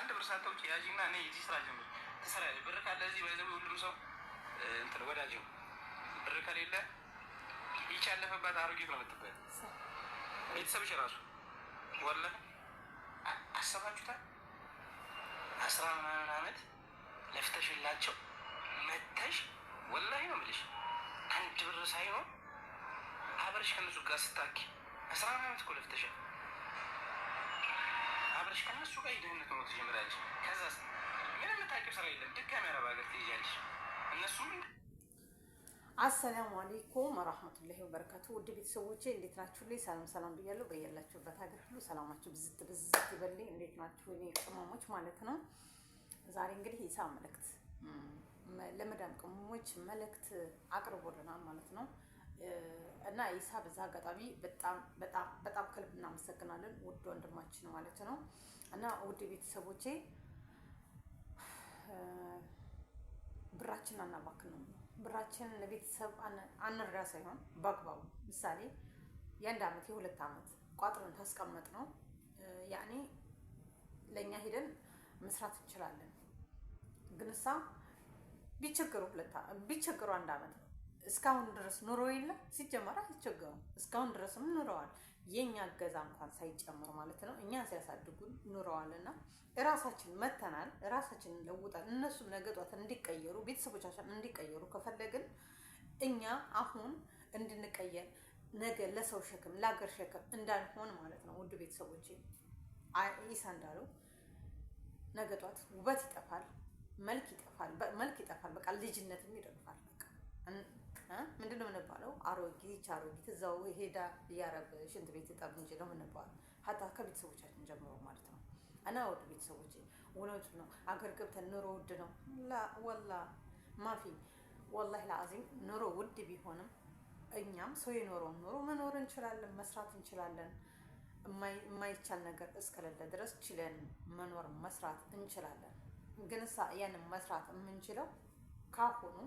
አንድ ብር ሳታውጪ ያዥና እኔ እዚህ ስራ ጀምር ትሰሪያለሽ። ብር ካለ እዚህ ባይዘው ሁሉም ሰው እንትን ወዳጅ ነው። ብር ከሌለ ይቺ ያለፈባት አሮጊት ነው የምትባል። ቤተሰብሽ ራሱ ወላሂ አሰባችሁታል? 10 ምናምን ዓመት ለፍተሽላቸው መተሽ ወላሂ ነው የምልሽ አንድ ብር ሳይሆን አብረሽ ከነሱ ጋር ስታኪ 10 ዓመት እኮ ለፍተሻል። አብረሽ ከነሱ ጋር የድህነት ነው ትጀምራለሽ። ከዛ ምንም የምታውቂው ስራ የለም። ድጋሚ አረብ ሀገር ትሄጃለሽ። እነሱም አሰላሙ አለይኩም ወራህመቱላሂ ወበረካቱ። ውድ ቤተሰቦቼ እንዴት ናችሁ? ላይ ሰላም ሰላም ብያለሁ። በያላችሁበት ሀገር ሁሉ ሰላማችሁ ብዝት ብዝት ይበልኝ። እንዴት ናችሁ? እኔ ቅመሞች ማለት ነው። ዛሬ እንግዲህ ኢሳም መልእክት ለመዳም ቅመሞች መልእክት አቅርቦልናል ማለት ነው። እና ኢሳ በዛ አጋጣሚ በጣም ከልብ እናመሰግናለን ውድ ወንድማችን ማለት ነው። እና ውድ ቤተሰቦቼ ብራችን አናባክን ነው። ብራችን ለቤተሰብ አንርዳ ሳይሆን በአግባቡ ምሳሌ የአንድ ዓመት የሁለት ዓመት ቋጥረን ታስቀመጥ ነው ያኔ ለእኛ ሄደን መስራት እንችላለን። ግን እሳ ቢቸግሩ አንድ ዓመት ነው። እስካሁን ድረስ ኑሮ የለም ሲጀመር አይቸገሩም። እስካሁን ድረስም ኑረዋል። የኛ እገዛ እንኳን ሳይጨምር ማለት ነው። እኛን ሲያሳድጉን ኑረዋልና እራሳችን መተናል። እራሳችንን ለውጣል። እነሱም ነገ ጧት እንዲቀየሩ ቤተሰቦቻችን እንዲቀየሩ ከፈለግን እኛ አሁን እንድንቀየር ነገ ለሰው ሸክም ለሀገር ሸክም እንዳንሆን ማለት ነው። ውድ ቤተሰቦቼ ኢሳ እንዳለው ነገ ጧት ውበት ይጠፋል፣ መልክ ይጠፋል። በቃ ልጅነትም ይጠፋል። በቃ ምንድን ነው የምንባለው? አሮጊት እዛው ሄዳ የአረብ ሽንት ቤት ጠብ እንጂ ነው የምንባለው። ሀታ ከቤተሰቦቻችን ጀምሮ ማለት ነው። እና ውድ ቤተሰቦቼ እውነቱ ነው። አገር ገብተን ኑሮ ውድ ነው ወላ ማፊ ወላሂ ለአዚም ኑሮ ውድ ቢሆንም እኛም ሰው የኖረውን ኑሮ መኖር እንችላለን፣ መስራት እንችላለን። የማይቻል ነገር እስከሌለ ድረስ ችለን መኖር መስራት እንችላለን። ግን ያንን መስራት የምንችለው ካሁኑ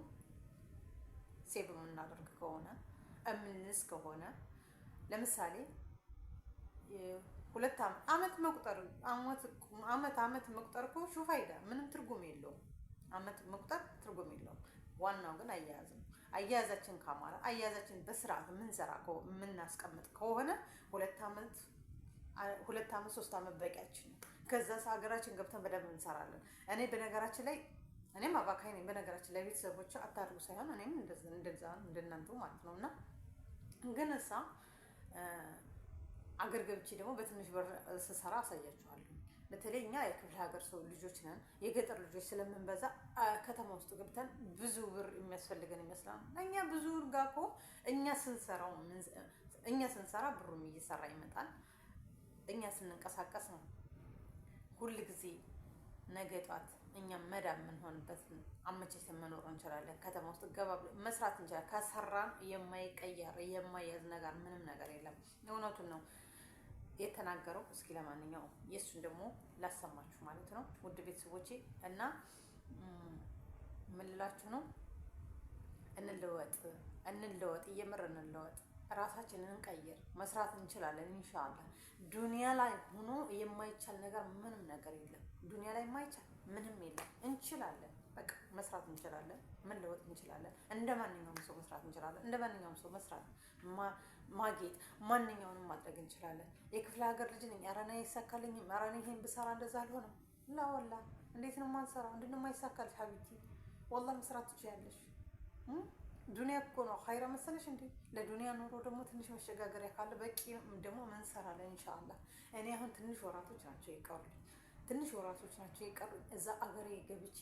ሴቭ የምናደርግ ከሆነ እምንስ ከሆነ ለምሳሌ ሁለት ዓመት መቁጠር ዓመት መቁጠር እኮ ሹፍ አይዳ ምንም ትርጉም የለውም። ዓመት መቁጠር ትርጉም የለውም። ዋናው ግን አያያዝ ነው። አያያዛችን ካማረ አያያዛችን በስርዓት የምንሰራ የምናስቀምጥ ከሆነ 2 ዓመት 3 ዓመት በቂያችን ነው። ከዛ ሀገራችን ገብተን በደንብ እንሰራለን። እኔ በነገራችን ላይ እኔም አባካይ ነኝ። በነገራችን ላይ ቤተሰቦች አታድርጉ ሳይሆን እኔም እንደዛ እንደናንተ ማለት ነው። እና ግን አገር ገብቼ ደግሞ በትንሽ ብር ስሰራ አሳያችኋለሁ። በተለይ እኛ የክፍለ ሀገር ሰው ልጆች ነን፣ የገጠር ልጆች ስለምንበዛ ከተማ ውስጥ ገብተን ብዙ ብር የሚያስፈልገን ይመስላል። እኛ ብዙ ጋር እኮ እኛ ስንሰራ ብሩም እየሰራ ይመጣል። እኛ ስንንቀሳቀስ ነው ሁል ጊዜ ነገ ጧት እኛም መዳም የምንሆንበት አመቻችተን መኖር እንችላለን። ከተማ ውስጥ ገባ መስራት እንችላለን። ከሰራን የማይቀየር የማይያዝ ነገር ምንም ነገር የለም። እውነቱን ነው የተናገረው። እስኪ ለማንኛውም የእሱን ደግሞ ላሰማችሁ ማለት ነው ውድ ቤተሰቦቼ። እና ምን ልላችሁ ነው? እንለወጥ፣ እየምር እንለወጥ፣ ራሳችንን እንቀይር። መስራት እንችላለን ኢንሻአላህ። ዱንያ ላይ ሆኖ የማይቻል ነገር ምንም ነገር የለም። ዱንያ ላይ የማይቻል ምንም የለም። እንችላለን፣ በቃ መስራት እንችላለን፣ መለወጥ እንችላለን። እንደ ማንኛውም ሰው መስራት እንችላለን። እንደ ማንኛውም ሰው መስራት ማጌጥ ማንኛውንም ማድረግ እንችላለን። የክፍለ ሀገር ልጅ ነኝ፣ ኧረ እኔ አይሳካልኝም፣ ኧረ እኔ ይሄን ብሰራ እንደዛ አልሆነም። ላ ወላ እንዴት ነው የማንሰራው? እንዴት ነው የማይሳካልሽ ሀቢብቲ? ወላ መስራት ትችያለሽ። ዱንያ እኮ ነው ኸይራ መሰለሽ እንዴ? ለዱንያ ኑሮ ደግሞ ትንሽ መሸጋገሪያ ካለ በቂ ደግሞ መንሰራለን ኢንሻአላህ። እኔ አሁን ትንሽ ወራቶች ናቸው የቀሩኝ። እዛ አገሬ ገብቼ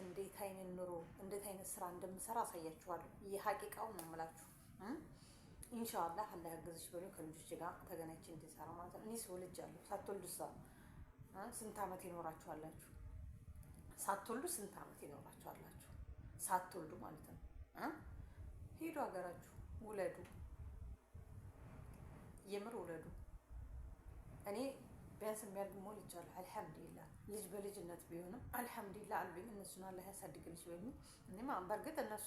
እንዴት አይነት ኑሮ እንዴት አይነት ስራ እንደምሰራ አሳያችኋለሁ። የሐቂቃው ነው የምላችሁ። ኢንሻአላህ አላህ ያግዝሽ ብሎ ከልጆች ጋር ተገናኝቼ እንድሰራ ማለት ነው። እኔ ወልጃለሁ። ሳትወልዱ ስንት ዓመት ይኖራችኋላችሁ? ሳትወልዱ ስንት ዓመት ይኖራችኋላችሁ? ሳትወልዱ ማለት ነው። ሄዱ ሀገራችሁ ውለዱ፣ የምር ውለዱ። እኔ ቢያንስ የሚያድግ ሞልቻለሁ። አልሐምዱሊላህ ልጅ በልጅነት ቢሆንም አልሐምዱሊላህ አሉኝ። እነሱን አላህ ያሳድግልሽ በሚል እኔማ በእርግጥ እነሱ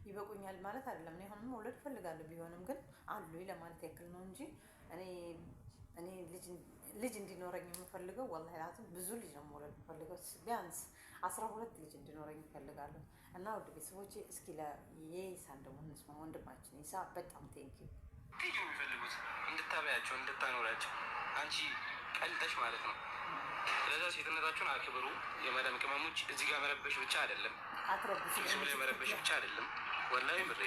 ይበቁኛል ማለት አይደለም። እኔ አሁንም መውለድ እፈልጋለሁ። ቢሆንም ግን አሉኝ ለማለት ያክል ነው እንጂ እኔ ልጅ ልጅ እንዲኖረኝ የምፈልገው ወላሂ ላዝም ብዙ ልጅ ነው መውለድ የምፈልገው። ቢያንስ 12 ልጅ እንዲኖረኝ እፈልጋለሁ። እና ውድ ቤተሰቦቼ እስኪ የኢሳን ደግሞ እንስማ። ወንድማችን ኢሳ በጣም ቴንኪው። የሚፈልጉት እንድታበያቸው እንድታኖራቸው አንቺ ቀልጠሽ ማለት ነው። ስለዛ ሴትነታችሁን አክብሩ። የመዳም ቅመሞች እዚህ ጋር መረበሽ ብቻ አይደለም፣ ዩቱብ ላይ መረበሽ ብቻ አይደለም። ወላሂ ምሬ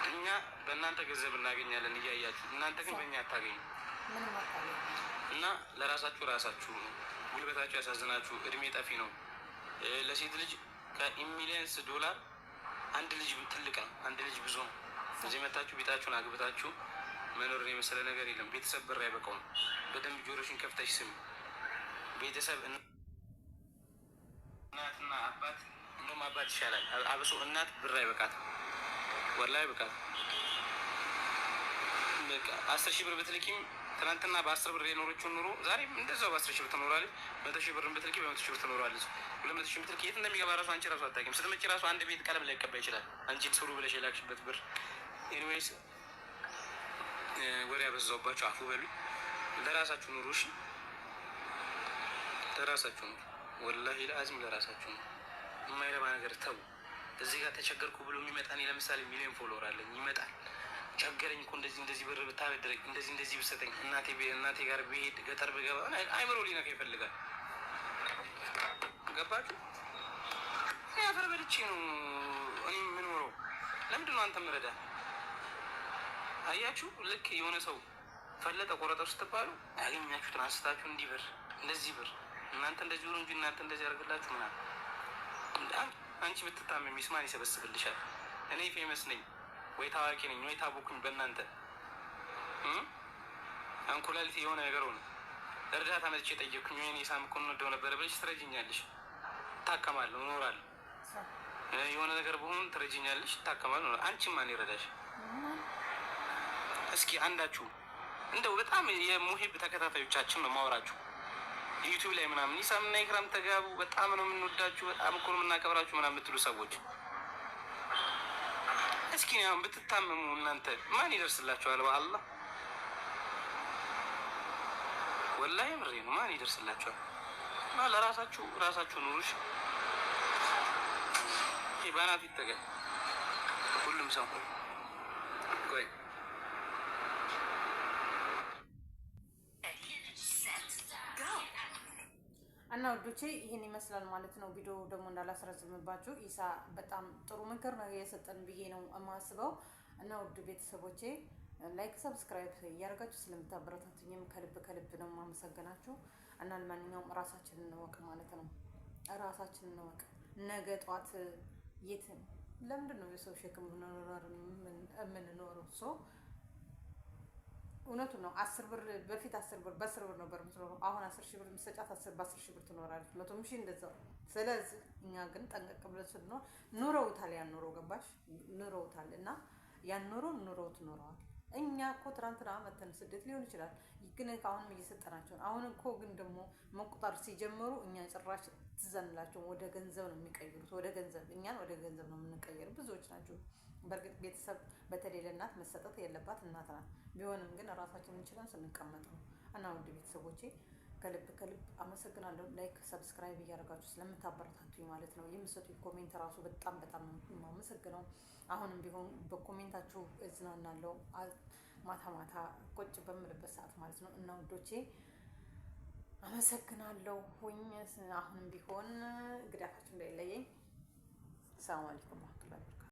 እኛ በእናንተ ገንዘብ እናገኛለን እያያችሁ፣ እናንተ ግን በእኛ አታገኙ እና ለራሳችሁ ራሳችሁ ጉልበታችሁ ያሳዝናችሁ። እድሜ ጠፊ ነው። ለሴት ልጅ ከሚሊየንስ ዶላር አንድ ልጅ ትልቅ ነው፣ አንድ ልጅ ብዙ ነው። እዚህ መታችሁ ቤታችሁን አግብታችሁ መኖርን የመሰለ ነገር የለም። ቤተሰብ ብር አይበቃውም። በደንብ ጆሮሽን ከፍተሽ ስሚ። ቤተሰብ እናትና አባት እንደውም አባት ይሻላል። አብሶ እናት ብር አይበቃትም፣ ወላሂ አይበቃትም። በቃ 10 ሺህ ብር ብትልኪም ትናንትና በ10 ብር የኖረችውን ኑሮ ዛሬም እንደዛው በ10 ሺህ ብር ትኖራለች። 100 ሺህ ብርን ብትልኪ በ100 ሺህ ብር ትኖራለች። 200 ሺህ ብትልኪ የት እንደሚገባ ራሱ አንቺ ራሱ አታውቂም። ስትመጪ ራሱ አንድ ቤት ቀለም ላይ ይቀባ ይችላል። አንቺን ስሩ ብለሽ የላክሽበት ብር። ኤኒዌይስ ወሬ ያበዛውባችሁ አፉ በሉ። ለራሳችሁ ኑሩ እሺ፣ ለራሳችሁ ኑሩ። ወላሂ ለአዝም ለራሳችሁ ኑሩ። የማይረባ ነገር ተው። እዚህ ጋር ተቸገርኩ ብሎ የሚመጣ እኔ ለምሳሌ ሚሊዮን ፎሎወር አለኝ፣ ይመጣል ቸገረኝ እኮ እንደዚህ ብር ብታበድረኝ እንደዚህ ብሰጠኝ እናቴ ጋር ብሄድ ገጠር ብገባ አይምሮ ሊነካ ይፈልጋል። ገባችሁ? አፈር በልቼ ነው እኔ የምኖረው። ለምንድን ነው አንተ ምረዳ? አያችሁ፣ ልክ የሆነ ሰው ፈለጠ ቆረጠው ስትባሉ ያገኛችሁትን አንስታችሁ እንዲህ ብር እንደዚህ ብር እናንተ እንደዚህ ብሩ እንጂ እናንተ እንደዚህ ያደርግላችሁ ምናምን። አንቺ ብትታመሚ ሚስማን ይሰበስብልሻል። እኔ ፌመስ ነኝ ወይ ታዋቂ ነኝ ወይ ታቦኩኝ በእናንተ አንኮላሊት የሆነ ነገር ሆነ እርዳታ መጥቼ ጠየቅኩኝ። ወይኔ ሳም እኮ እንወደው ነበረ ብለሽ ትረጅኛለሽ፣ እታከማለሁ፣ እኖራለሁ። የሆነ ነገር በሆኑ ትረጅኛለሽ፣ እታከማለሁ። አንቺ ማን ይረዳሽ? እስኪ አንዳችሁ እንደው በጣም የሙሂብ ተከታታዮቻችን ነው ማወራችሁ ዩቲዩብ ላይ ምናምን ኢሳምና ኢክራም ተጋቡ፣ በጣም ነው የምንወዳችሁ፣ በጣም እኮ ነው የምናከብራችሁ ምናምን የምትሉ ሰዎች እስኪ አሁን ብትታመሙ እናንተ ማን ይደርስላችኋል? በአላህ ወላሂ ምሬ ነው። ማን ይደርስላችኋል? ለራሳችሁ ኑሩሽ። ባናት ይተገል ሁሉም ሰው ቆይ እና ወዶቼ ይህን ይመስላል ማለት ነው። ቪዲዮ ደግሞ እንዳላስረዝምባችሁ ኢሳ በጣም ጥሩ ምክር ነው የሰጠን ብዬ ነው የማስበው። እና ውድ ቤተሰቦቼ ላይክ፣ ሰብስክራይብ እያደረጋችሁ ስለምታበረታቱኝም ከልብ ነው የማመሰግናችሁ። እና ለማንኛውም ራሳችንን እንወቅ ማለት ነው። ራሳችንን እንወቅ። ነገ ጧት የት ለምንድን ነው የሰው ሸክም የምንኖረው? ሰው እውነቱን ነው። 10 ብር በፊት 10 ብር በ10 ብር ነበር የምትኖረው። አሁን 10 ሺህ ብር የምትሰጫት በ10 ሺህ ብር ትኖራለች። 100 ሺህ እንደዛው። ስለዚህ እኛ ግን ጠንቀቅ ብለን ስንኖር ኑረውታል። ያን ኑሮ ገባሽ? ኑረውታል እና ያን ኑሮ ኑረው ትኖረዋል። እኛ እኮ ትናንትና መተን ስደት ሊሆን ይችላል፣ ግን አሁንም እየሰጠናቸው ነው። አሁን እኮ ግን ደግሞ መቁጠር ሲጀምሩ እኛ ጭራሽ ትዘንላቸው ወደ ገንዘብ ነው የሚቀይሩት። ወደ ገንዘብ እኛን ወደ ገንዘብ ነው የምንቀይሩ ብዙዎች ናቸው። በእርግጥ ቤተሰብ በተለይ ለእናት መሰጠት የለባት እናት ናት። ቢሆንም ግን ራሳችንን እንችለን ስንቀመጥ ነው። እና ውድ ቤተሰቦቼ ከልብ አመሰግናለሁ። ላይክ ሰብስክራይብ እያደረጋችሁ ስለምታበረታቱኝ ማለት ነው። የምትሰጡኝ ኮሜንት ራሱ በጣም የማመሰግነው። አሁንም ቢሆን በኮሜንታችሁ እዝናናለሁ። ማታ ቁጭ በምልበት ሰዓት ማለት ነው። እና ውዶቼ አመሰግናለሁ። አሁንም ቢሆን ግዳፋችሁ እንዳይለየኝ። ሰላም አለይኩም።